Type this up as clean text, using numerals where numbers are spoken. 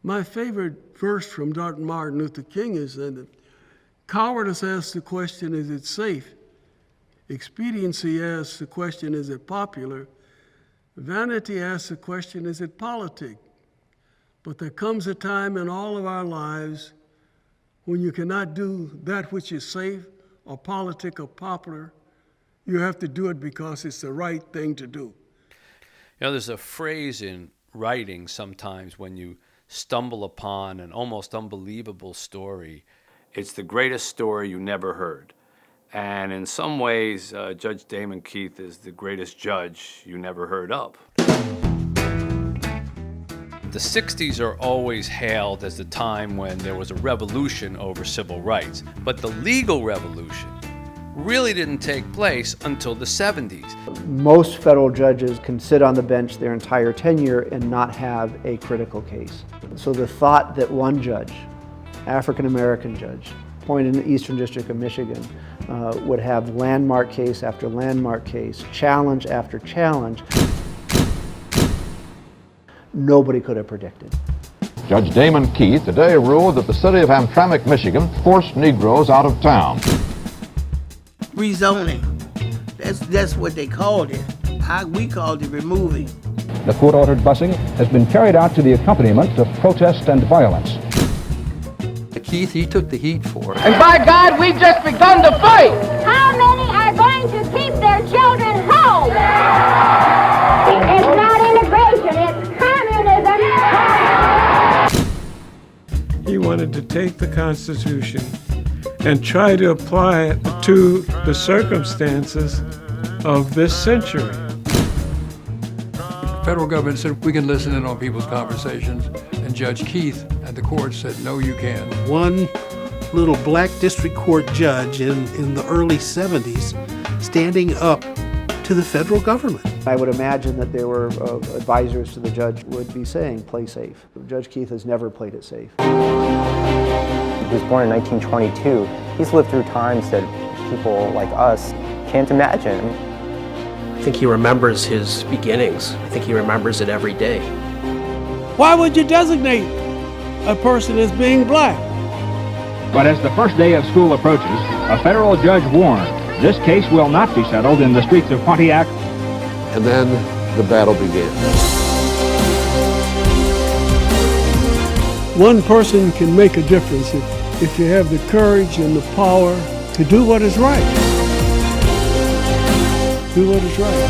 My favorite verse from Dr. Martin Luther King is that cowardice asks the question, is it safe? Expediency asks the question, is it popular? Vanity asks the question, is it politic? But there comes a time in all of our lives when you cannot do that which is safe or politic or popular. You have to do it because it's the right thing to do. You know, there's a phrase in writing sometimes when you stumble upon an almost unbelievable story. It's the greatest story you never heard. And in some ways, Judge Damon Keith is the greatest judge you never heard of. The 60s are always hailed as the time when there was a revolution over civil rights. But the legal revolution really didn't take place until the 70s. Most federal judges can sit on the bench their entire tenure and not have a critical case. So the thought that one judge, African-American judge, appointed in the Eastern District of Michigan, would have landmark case after landmark case, challenge after challenge, nobody could have predicted. Judge Damon Keith today ruled that the city of Hamtramck, Michigan, forced Negroes out of town. Rezoning. That's what they called it. We called it removing. The court-ordered busing has been carried out to the accompaniment of protest and violence. Keith, he took the heat for it. And by God, we've just begun to fight! How many are going to keep their children home? It's not integration, it's communism. He wanted to take the Constitution and try to apply it to the circumstances of this century. The federal government said we can listen in on people's conversations, and Judge Keith and the court said, no, you can't. One little black district court judge in the early 70s standing up to the federal government. I would imagine that there were advisors to the judge would be saying, play safe. Judge Keith has never played it safe. He was born in 1922. He's lived through times that people like us can't imagine. I think he remembers his beginnings. I think he remembers it every day. Why would you designate a person as being black? But as the first day of school approaches, a federal judge warned, this case will not be settled in the streets of Pontiac. And then the battle began. One person can make a difference if you have the courage and the power to do what is right. Do what is right.